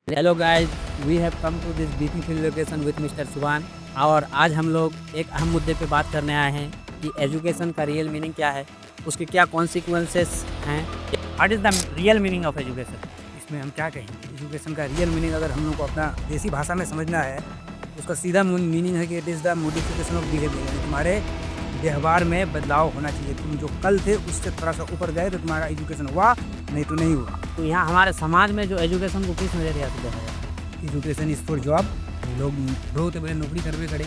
Hello guys, we have come to this beautiful location with mister Subhan. और आज हम लोग एक अहम मुद्दे पे बात करने आए हैं कि एजुकेशन का रियल मीनिंग क्या है, उसके क्या कॉन्सिक्वेंसेस हैं। What is the real meaning of education? इसमें हम क्या कहेंगे? एजुकेशन का रियल मीनिंग अगर हम लोग को अपना देसी भाषा में समझना है, उसका सीधा मीनिंग है कि it is the modification of behaviour, यानी तुम्हारे व्यवहार में बदलाव होना चाहिए। तुम जो कल थे उससे थोड़ा सा ऊपर गए तो तुम्हारा एजुकेशन हुआ, नहीं तो नहीं हुआ। तो यहाँ हमारे समाज में जो एजुकेशन को किस नज़रिया से देखा जाता है? Education is for job. लोग बहुत बड़े नौकरी करवे करे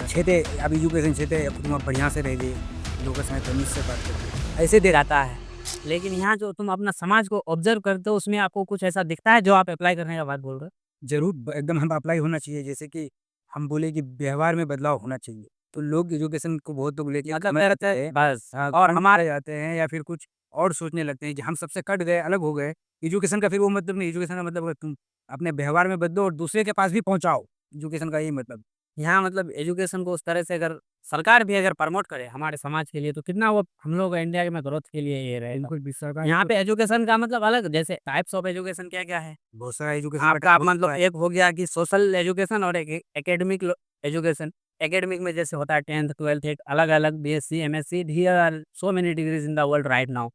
छेते, अब एजुकेशन छेते तुम बढ़िया से रह गए, लोगों के साथ तमीज से बात करते ऐसे दे जाता है। लेकिन यहाँ जो तुम अपना समाज को ऑब्जर्व करते हो, उसमें आपको कुछ ऐसा दिखता है जो आप अप्लाई करने का बात बोल रहे हो? ज़रूर एकदम हम अप्लाई होना चाहिए। जैसे कि हम बोले कि व्यवहार में बदलाव होना चाहिए, तो लोग एजुकेशन को बहुत लोग लेके मतलब समझ मेरा जाते हैं। बस। हाँ, और कम हमारे रह जाते हैं या फिर कुछ और सोचने लगते हैं कि हम सबसे कट गए, अलग हो गए। एजुकेशन का फिर वो मतलब नहीं, एजुकेशन का मतलब है तुम अपने व्यवहार में बदलो और दूसरे के पास भी पहुँचाओ। एजुकेशन का यही मतलब। यहाँ मतलब एजुकेशन को उस तरह से अगर सरकार भी अगर प्रमोट करे हमारे समाज के लिए, तो कितना वो हम लोग इंडिया में ग्रोथ के लिए ये रहेगा। बिल्कुल भी सरकार यहाँ तो पे एजुकेशन का मतलब अलग, जैसे टाइप्स ऑफ एजुकेशन क्या-क्या है? बहुत सारा एजुकेशन का आपका टाइप हो मतलब चुका है। एक हो गया कि सोशल एजुकेशन और एक एकेडमिक एजुकेशन। एकेडमिक में जैसे होता है 10th 12th, एक अलग-अलग BSc, MSc, there are so many degrees in the world right now.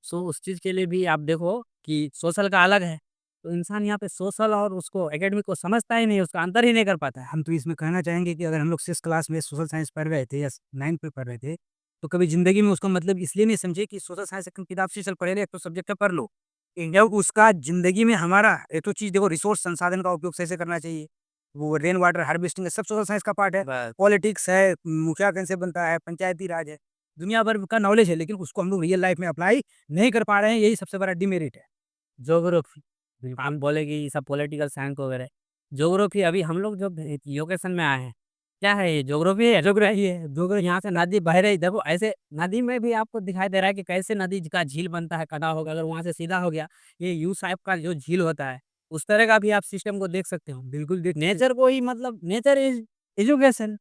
So उस चीज़ के लिए भी आप देखो कि सोशल का अलग है। तो इंसान यहाँ पे सोशल और उसको एकेडमिक को समझता ही नहीं, उसका अंतर ही नहीं कर पाता है। हम तो इसमें कहना चाहेंगे कि अगर हम लोग 6th क्लास में सोशल साइंस पढ़ रहे थे या 9th में पढ़ रहे थे, तो कभी ज़िंदगी में उसका मतलब इसलिए नहीं समझे कि सोशल साइंस एक किताब से चल पढ़े ले, एक तो सब्जेक्ट है पढ़ लो। जब उसका ज़िंदगी में हमारा एक तो चीज़ देखो, रिसोर्स संसाधन का उपयोग सही से करना चाहिए। वो रेन वाटर हार्वेस्टिंग है, सब सोशल साइंस का पार्ट है। बस। पॉलिटिक्स है, मुखिया कैसे बनता है, पंचायती राज है, दुनिया भर का नॉलेज है, लेकिन उसको हम लोग रियल लाइफ में अप्लाई नहीं कर पा रहे हैं, यही सबसे बड़ा डिमेरिट है। ज्योग्राफी, आप बिल्कुल। बोले कि ये सब पॉलिटिकल साइंस वगैरह। ज्योग्राफी अभी हम लोग जब लोकेशन में आए हैं, क्या है ये? ज्योग्राफी है? ज्योग्राफी है। ज्योग्राफी यहाँ से नदी बह रही, देखो ऐसे नदी में भी आपको दिखाई दे रहा है कि कैसे नदी का झील बनता है, कटा होगा, अगर वहाँ से सीधा हो गया, ये यू टाइप का जो झील होता है, उस तरह का भी आप सिस्टम को देख सकते हो। बिल्कुल देख नेचर को ही मतलब नेचर इज एजुकेशन।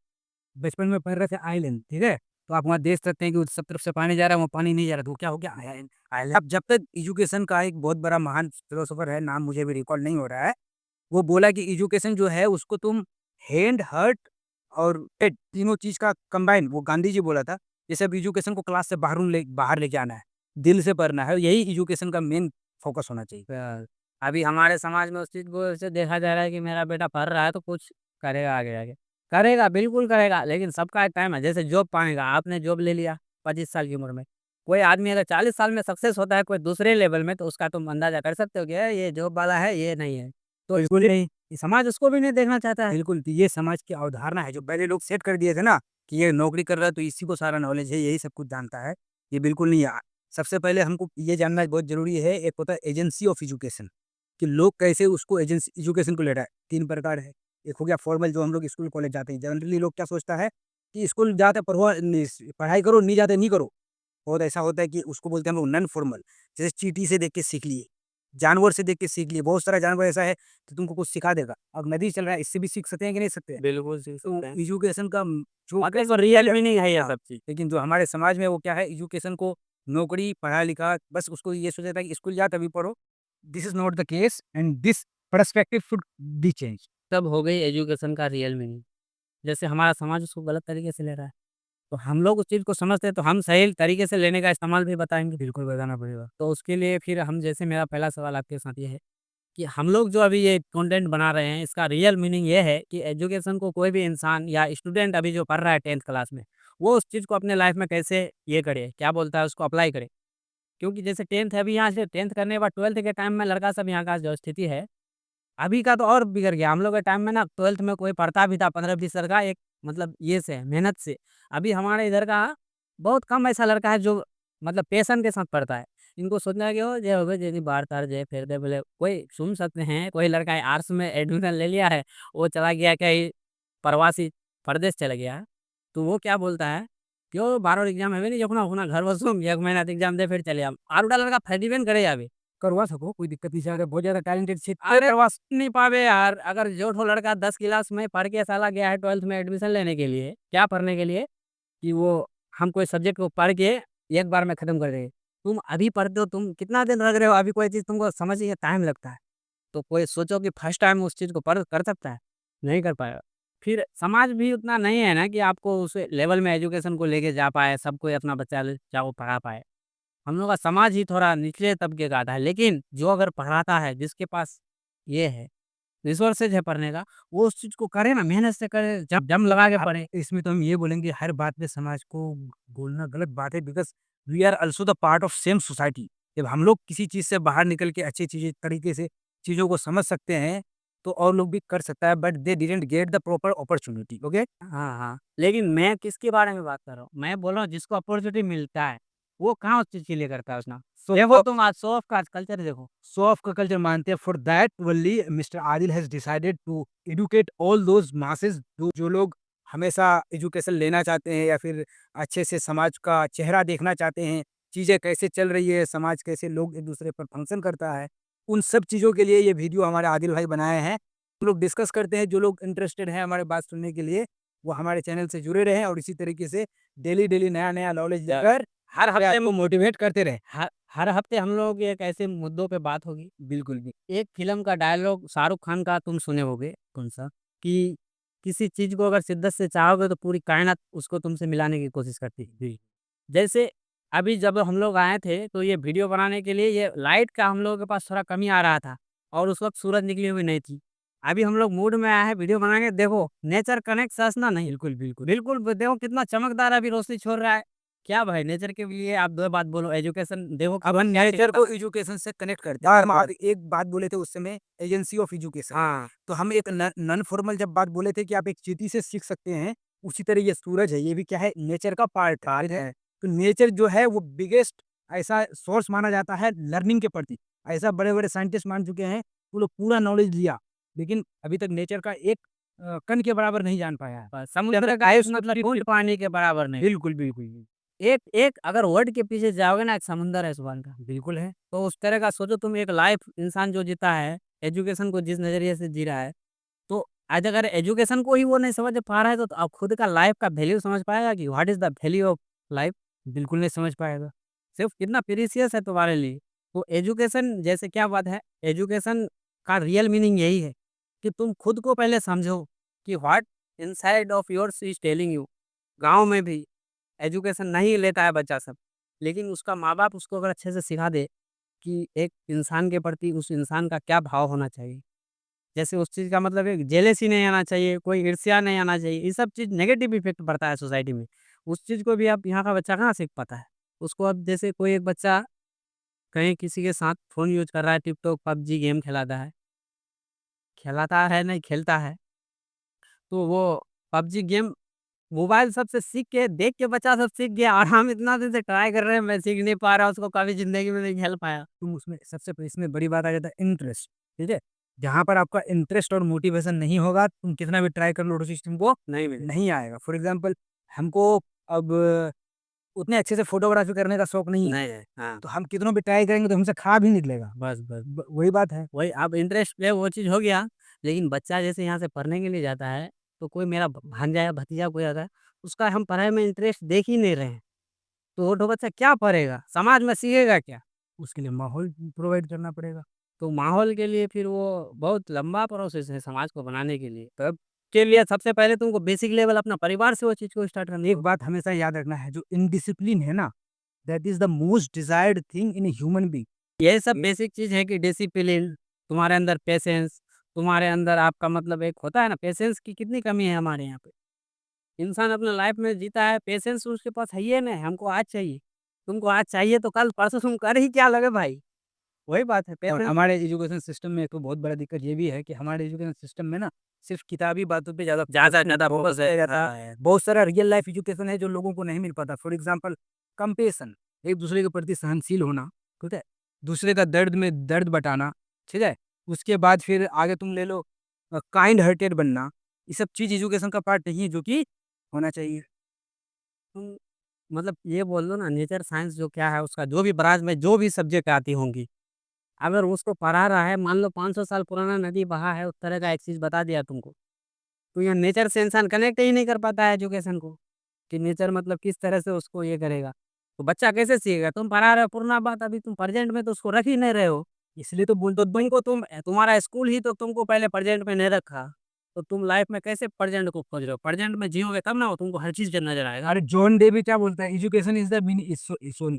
बचपन में पढ़ रहे थे आइलैंड, ठीक है? तो आप वहाँ देख सकते हैं कि उस सब तरफ से पानी जा रहा है, वहाँ पानी नहीं जा रहा, तो वो क्या हो गया? Island island. अब जब तक एजुकेशन का एक बहुत बड़ा महान फिलोसोफर है, नाम मुझे भी रिकॉल नहीं हो रहा है, वो बोला कि एजुकेशन जो है उसको तुम हैंड, हार्ट और हेड तीनों चीज़ का कंबाइन, वो गांधी जी बोला था। जैसे अब एजुकेशन को क्लास से बाहर लेके आना है, दिल से पढ़ना है, यही एजुकेशन का मेन फोकस होना चाहिए। अभी हमारे समाज में उस चीज़ को ऐसे देखा जा रहा है कि मेरा बेटा पढ़ रहा है तो कुछ करेगा आगे जाके। करेगा, बिल्कुल करेगा, लेकिन सबका एक टाइम है। जैसे जॉब पाएगा, आपने जॉब ले लिया 25 साल की उम्र में। कोई आदमी अगर 40 साल में सक्सेस होता है कोई दूसरे लेवल में, तो उसका तुम अंदाज़ा कर सकते हो कि ये जॉब वाला है, ये नहीं है। तो बिल्कुल इसलिए नहीं। समाज उसको भी नहीं देखना चाहता है। बिल्कुल, तो ये समाज की अवधारणा है जो पहले लोग सेट कर दिए थे ना, कि ये नौकरी कर रहा है तो इसी को सारा नॉलेज है, यही सब कुछ जानता है। ये बिल्कुल नहीं है। सबसे पहले हमको ये जानना बहुत ज़रूरी है, एक होता है एजेंसी ऑफ एजुकेशन, कि लोग कैसे उसको एजेंसी एजुकेशन को ले रहा है। 3 प्रकार है। एक हो गया फॉर्मल, जो हम लोग स्कूल कॉलेज जाते हैं। जनरली लोग क्या सोचता है कि स्कूल जाते पढ़ो, पढ़ाई करो, नहीं जाते नहीं करो। बहुत ऐसा होता है कि उसको बोलते हैं हम लोग नॉन फॉर्मल, जैसे चींटी से देख के सीख लिए, जानवर से देख के सीख लिए। बहुत सारा जानवर ऐसा है तो तुमको कुछ सिखा देगा। अब नदी चल रहा है, इससे भी सीख सकते हैं कि नहीं सकते हैं? बिल्कुल सीख तो सकते हैं। एजुकेशन का जो मतलब रियल मीनिंग है ये हाँ, सब चीज़। लेकिन जो हमारे समाज में वो क्या है, एजुकेशन को नौकरी, पढ़ा-लिखा, बस उसको ये सोचा जाता है कि स्कूल जा तभी पढ़ो। This is not the case and this perspective should be changed. तब हो गई एजुकेशन का रियल मीनिंग। जैसे हमारा समाज उसको गलत तरीके से ले रहा है। तो हम लोग उस चीज़ को समझते हैं, तो हम सही तरीके से लेने का इस्तेमाल भी बताएँगे। बिल्कुल बताना पड़ेगा। तो उसके लिए फिर हम, जैसे मेरा पहला सवाल आपके साथ ये है कि हम लोग जो अभी ये कंटेंट बना रहे हैं, इसका रियल मीनिंग ये है कि एजुकेशन को कोई भी इंसान या स्टूडेंट अभी जो पढ़ रहा है 10th क्लास में, वो उस चीज़ को अपने लाइफ में कैसे ये करे, क्या बोलता है, उसको अप्लाई करे। क्योंकि जैसे 10th है, अभी यहाँ से 10th करने के बाद 12th के टाइम में लड़का सब यहाँ का जो स्थिति है, अभी का तो और बिगड़ गया। हम लोग के टाइम में ना 12th में कोई पढ़ता भी था 15-20 लड़का एक मतलब ये से मेहनत से। अभी हमारे इधर का बहुत कम ऐसा लड़का है जो मतलब पैशन के साथ पढ़ता है। इनको सोचना है कि वो जे हो गए जे बाहर तार जे फिर दे बोले कोई सुन सकते हैं, कोई लड़का है आर्ट्स में एडमिशन ले लिया है, वो चला गया कहीं प्रवासी प्रदेश चला गया है। तो वो क्या बोलता है, क्यों 12 एग्जाम है नहीं जखना अपना घर बसुम 1 महीना एग्जाम दे फिर चले आम। आरुटा लड़का फिर डिपेंड करे अभी। करवा सको, कोई दिक्कत नहीं है, अगर बहुत ज़्यादा टैलेंटेड छे अरे नहीं पावे यार, अगर जो ठो लड़का 10 क्लास में पढ़ के साला गया है 12th में एडमिशन लेने के लिए, क्या पढ़ने के लिए? कि वो हम कोई सब्जेक्ट को पढ़ के एक बार में खत्म कर देंगे। तुम अभी पढ़ते हो, तुम कितना दिन लग रहे हो, अभी कोई चीज़ तुमको समझिए टाइम लगता है। तो कोई सोचो कि फर्स्ट टाइम उस चीज़ को पर कर सकता है? नहीं कर पाएगा। फिर समाज भी उतना नहीं है ना कि आपको उस लेवल में एजुकेशन को लेके जा पाए, सब कोई अपना बच्चा ल चाहो पढ़ा पाए। हम लोग का समाज ही थोड़ा निचले तबके का आता है, लेकिन जो अगर पढ़ाता है, जिसके पास ये है, रिसोर्सेज़ है पढ़ने का, वो उस चीज़ को करे ना, मेहनत से करे, जब दम लगा के अब पढ़े। इसमें तो हम ये बोलेंगे हर बात पे समाज को बोलना गलत बात है, because we are also the part of same society. जब हम लोग किसी चीज़ से बाहर निकल के अच्छी चीज़ें तरीके से चीज़ों को समझ सकते हैं, तो और लोग भी कर सकता है, but they didn't get the proper opportunity, okay? हाँ, हाँ। लेकिन मैं किसके बारे में बात कर रहा हूँ? मैं बोल रहा हूँ जिसको अपॉर्च्युनिटी मिलता है, वो कहाँ उस चीज़ के लिए करता है उतना। सो देखो तुम आज शो ऑफ का आज कल्चर देखो। शो ऑफ का कल्चर मानते हैं, for that only mister Adil has decided to educate all those masses जो लोग हमेशा एजुकेशन लेना चाहते हैं या फिर अच्छे से समाज का चेहरा देखना चाहते हैं, चीज़ें कैसे चल रही है, समाज कैसे लोग एक-दूसरे पर फंक्शन करता है, उन सब चीज़ों के लिए ये वीडियो हमारे आदिल भाई बनाए हैं। हम लोग डिस्कस करते हैं, जो लोग इंटरेस्टेड हैं हमारी बात सुनने के लिए, वो हमारे चैनल से जुड़े रहें और इसी तरीके से डेली-डेली नया-नया नॉलेज ज लेकर हर अपने हफ्ते आप को मोटिवेट करते रहें। हर हफ्ते हम लोग एक ऐसे मुद्दों पे बात होगी। बिल्कुल भी। एक फ़िल्म का डायलॉग शाहरुख खान का तुम सुने होगे, कौन-सा? कि किसी चीज़ को अगर शिद्दत से चाहोगे तो पूरी कायनात उसको तुमसे मिलाने की कोशिश करती है। जी। जैसे अभी जब हम लोग आए थे तो ये वीडियो बनाने के लिए ये लाइट का हम लोगों के पास थोड़ा कमी आ रहा था और उस वक़्त सूरज निकली हुई नहीं थी। अभी हम लोग मूड में आए हैं वीडियो बनाएँगे, देखो नेचर कनेक्ट हँसना नहीं। बिल्कुल, बिल्कुल। बिल्कुल, ब देखो कितना चमकदार अभी रोशनी छोड़ रहा है। क्या भाई नेचर के लिए आप 2 बात बोलो, एजुकेशन देखो अब हम क्या नेचर सिखाता को है। एजुकेशन से कनेक्ट करते हैं। हम और एक बात बोले थे उस समय एजेंसी ऑफ एजुकेशन। हाँ, तो हम एक नॉन फॉर्मल जब बात बोले थे कि आप एक चींटी से सीख सकते हैं, उसी तरह ये सूरज है, ये भी क्या है नेचर का पार्ट है। तो नेचर जो है वो बिगेस्ट ऐसा सोर्स माना जाता है लर्निंग के प्रति। ऐसा बड़े-बड़े साइंटिस्ट मान चुके हैं, वो लोग पूरा नॉलेज लिया, लेकिन अभी तक नेचर का एक कण के बराबर नहीं जान पाया है। बस समुद्र का एक मतलब बूँद पानी के बराबर नहीं। बिल्कुल, बिल्कुल। एक एक अगर वर्ड के पीछे जाओगे ना, एक समुंदर है सुभान का। बिल्कुल है। तो उस तरह का सोचो, तुम एक लाइफ इंसान जो जीता है, एजुकेशन को जिस नज़रिए से जी रहा है, तो आज अगर एजुकेशन को ही वो नहीं समझ पा रहा है, तो आप खुद का लाइफ का वैल्यू समझ पाएगा कि what is the value of life? बिल्कुल नहीं समझ पाएगा। सिर्फ़ कितना प्रीशियस है तुम्हारे लिए। तो एजुकेशन जैसे क्या बात है, एजुकेशन का रियल मीनिंग यही है कि तुम खुद को पहले समझो कि what inside of yours is telling you. गाँव में भी एजुकेशन नहीं लेता है बच्चा सब, लेकिन उसका माँ-बाप उसको अगर अच्छे से सिखा दे कि एक इंसान के प्रति उस इंसान का क्या भाव होना चाहिए। जैसे उस चीज़ का मतलब एक जेलसी नहीं आना चाहिए, कोई ईर्ष्या नहीं आना चाहिए, ये सब चीज़ नेगेटिव इफ़ेक्ट पड़ता है सोसाइटी में। उस चीज़ को भी अब यहाँ का बच्चा कहाँ सीख पाता है। उसको अब जैसे कोई एक बच्चा कहीं किसी के साथ फ़ोन यूज़ कर रहा है, टिकटॉक, पबजी गेम खिलाता है। खिलाता है नहीं, खेलता है, तो वो पबजी गेम मोबाइल सबसे सीख के देख के बच्चा सब सीख गया और हम इतना दिन से ट्राई कर रहे हैं, मैं सीख नहीं पा रहा, उसको कभी ज़िंदगी में नहीं खेल पाया। तुम उसमें सबसे इसमें बड़ी बात आ जाता है इंटरेस्ट, ठीक है? जहाँ पर आपका इंटरेस्ट और मोटिवेशन नहीं होगा, तुम कितना भी ट्राई कर लो उस सिस्टम को, नहीं मिले। नहीं आएगा। फॉर एग्ज़ाम्पल हमको अब उतने अच्छे से फ़ोटोग्राफ़ी करने का शौक नहीं है, नहीं है, हाँ। तो हम कितनों भी ट्राई करेंगे तो हमसे खराब ही निकलेगा। बस, बस। वही बात है। वही अब इंटरेस्ट पे वो चीज़ हो गया, लेकिन बच्चा जैसे यहाँ से पढ़ने के लिए जाता है, तो कोई मेरा भांजा या भतीजा कोई आता है, उसका हम पढ़ाई में इंटरेस्ट देख ही नहीं रहे हैं, तो वो तो बच्चा क्या पढ़ेगा? समाज में सीखेगा क्या? उसके लिए माहौल प्रोवाइड करना पड़ेगा। तो माहौल के लिए फिर वो बहुत लंबा प्रोसेस है समाज को बनाने के लिए। तब के लिए सबसे पहले तुमको बेसिक लेवल अपना परिवार से वो चीज़ को स्टार्ट करना एक होगा। बात हमेशा याद रखना है, जो इनडिसिप्लिन है ना, that is the most desired thing in a human being. यही सब बेसिक चीज़ है कि डिसिप्लिन, तुम्हारे अंदर पेशेंस, तुम्हारे अंदर आपका मतलब एक होता है ना, पेशेंस की कितनी कमी है हमारे यहाँ पे। इंसान अपना लाइफ में जीता है, पेशेंस उसके पास है ही नहीं, हमको आज चाहिए। तुमको आज चाहिए तो कल परसों तुम कर ही क्या लोगे भाई? वही बात है और पेशेंस। हमारे एजुकेशन सिस्टम में एक तो बहुत बड़ा दिक्कत ये भी है कि हमारे एजुकेशन सिस्टम में ना सिर्फ किताबी बातों पे ज़्यादा ज़्यादा से ज़्यादा फोकस फोकस है। किया जाता हाँ, है। बहुत सारा रियल लाइफ एजुकेशन है जो लोगों को नहीं मिल पाता। फॉर एग्ज़ाम्पल कंपैशन, एक दूसरे के प्रति सहनशील होना, ठीक है? दूसरे का दर्द में दर्द बटाना, ठीक है? उसके बाद फिर आगे तुम ले लो काइंड हार्टेड बनना, ये सब चीज़ एजुकेशन का पार्ट नहीं है जो कि होना चाहिए। तुम मतलब ये बोल दो ना, नेचर साइंस जो क्या है उसका जो भी ब्रांच में जो भी सब्जेक्ट आती होंगी, अगर उसको पढ़ा रहा है, मान लो 500 साल पुराना नदी बहा है, उस तरह का एक चीज़ बता दिया तुमको, तो यहाँ नेचर से इंसान कनेक्ट ही नहीं कर पाता है एजुकेशन को, कि नेचर मतलब किस तरह से उसको ये करेगा। तो बच्चा कैसे सीखेगा? तुम पढ़ा रहे हो पुराना बात, अभी तुम प्रेज़ेंट में तो उसको रख ही नहीं रहे हो। इसलिए तो बोल तो तुमको तुम्हारा स्कूल ही तो तुमको पहले प्रेज़ेंट में नहीं रखा, तो तुम लाइफ़ में कैसे प्रेज़ेंट को खोज रहे हो? प्रेज़ेंट में जियोगे तब ना वो तुमको हर चीज़ नज़र आएगा। अरे जॉन डे भी क्या बोलता है, education is the sorry,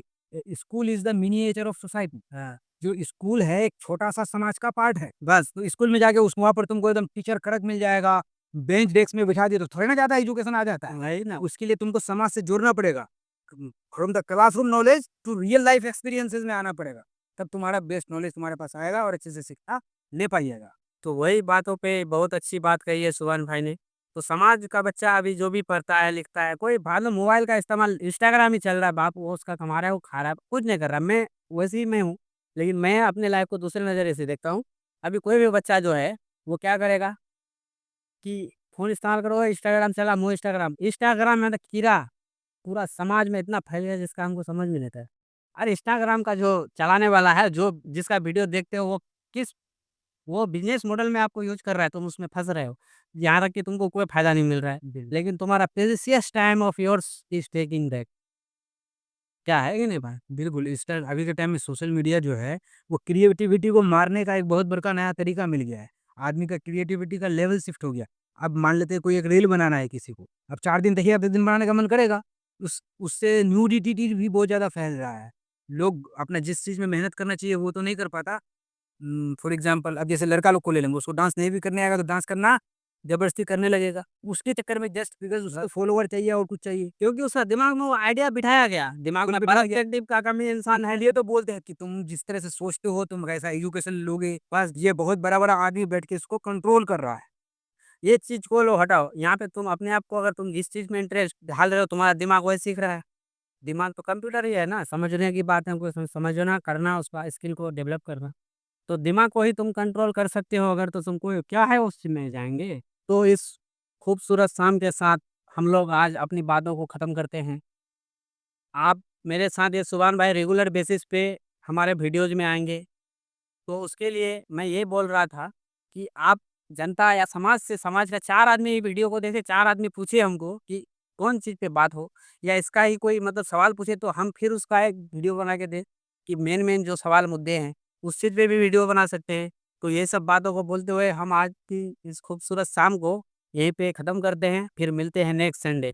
school is the miniature of society. हाँ, जो स्कूल है एक छोटा-सा समाज का पार्ट है। बस, तो स्कूल में जाके उस वहाँ पर तुमको एकदम टीचर कड़क मिल जाएगा, बेंच डेस्क में बिठा दिए तो थोड़ी ना ज़्यादा एजुकेशन आ जाता है। वही ना। उसके लिए तुमको समाज से जुड़ना पड़ेगा। From the classroom knowledge to real life experiences में आना पड़ेगा। तब तुम्हारा बेस्ट नॉलेज तुम्हारे पास आएगा और अच्छे से शिक्षा ले पाइएगा। तो वही बातों पे बहुत अच्छी बात कही है सुभान भाई ने। तो समाज का बच्चा अभी जो भी पढ़ता है, लिखता है, कोई मान मोबाइल का इस्तेमाल इंस्टाग्राम ही चल रहा है, बाप वो उसका कमा रहा है, वो खा रहा है, कुछ नहीं कर रहा। मैं वैसे ही मैं हूँ, लेकिन मैं अपने लाइफ़ को दूसरे नज़रिए से देखता हूँ। अभी कोई भी बच्चा जो है, वो क्या करेगा कि फ़ोन इस्तेमाल करो, इंस्टाग्राम चला, मुँह इंस्टाग्राम। इंस्टाग्राम में तो कीड़ा पूरा समाज में इतना फैल गया जिसका हमको समझ में नहीं आता है। अरे इंस्टाग्राम का जो चलाने वाला है, जो जिसका वीडियो देखते हो किस वो बिज़नेस मॉडल में आपको यूज़ कर रहा है, तुम उसमें फँस रहे हो। यहाँ तक कि तुमको कोई फ़ायदा नहीं मिल रहा है, बिल लेकिन तुम्हारा precious time of yours is taking that. क्या है कि नहीं भाई? बिल्कुल, इस टाइम अभी के टाइम में सोशल मीडिया जो है, वो क्रिएटिविटी को मारने का एक बहुत बड़का नया तरीका मिल गया है। आदमी का क्रिएटिविटी का लेवल शिफ्ट हो गया। अब मान लेते हैं कोई एक रील बनाना है किसी को, अब 4 दिन देखिए, अब 1 दिन बनाने का मन करेगा। उससे न्यूडिटी भी बहुत ज़्यादा फैल रहा है। लोग अपना जिस चीज़ में मेहनत करना चाहिए वो तो नहीं कर पाता। फॉर एग्ज़ाम्पल अब जैसे लड़का लोग को ले लेंगे, उसको डांस नहीं भी करने आएगा तो डांस करना ज़बरदस्ती करने लगेगा। उसके चक्कर में जस्ट बिकॉज़ उसको फॉलोवर चाहिए और कुछ चाहिए। क्योंकि उसका दिमाग में वो आइडिया बिठाया गया, दिमाग में बिल्कुल बिठा गया। पर्सपेक्टिव का कमी इंसान है। इसलिए तो बोलते हैं कि तुम जिस तरह से सोचते हो तुम वैसा एजुकेशन लोगे, बस ये बहुत बड़ा-बड़ा आदमी बैठ के इसको कंट्रोल कर रहा है। ये चीज़ को लो हटाओ, यहाँ पे तुम अपने आप को अगर तुम जिस चीज़ में इंटरेस्ट ढाल रहे हो, तुम्हारा दिमाग वही सीख रहा है। दिमाग तो कंप्यूटर ही है ना, समझने की बात है, हमको समझना, करना, उसका स्किल को डेवलप करना। तो दिमाग को ही तुम कंट्रोल कर सकते हो अगर, तो तुमको क्या है उस चीज़ में जाएँगे। तो इस खूबसूरत शाम के साथ हम लोग आज अपनी बातों को ख़त्म करते हैं। आप मेरे साथ ये सुभान भाई रेगुलर बेसिस पे हमारे वीडियोज़ में आएँगे। तो उसके लिए मैं ये बोल रहा था कि आप जनता या समाज से, समाज का 4 आदमी वीडियो को देखे, 4 आदमी पूछे हमको कि कौन चीज़ पे बात हो, या इसका ही कोई मतलब सवाल पूछे तो हम फिर उसका एक वीडियो बना के दें कि मेन-मेन जो सवाल मुद्दे हैं, उस चीज़ पे भी वीडियो बना सकते हैं। तो ये सब बातों को बोलते हुए हम आज की इस खूबसूरत शाम को यहीं पे ख़त्म करते हैं, फिर मिलते हैं नेक्स्ट संडे।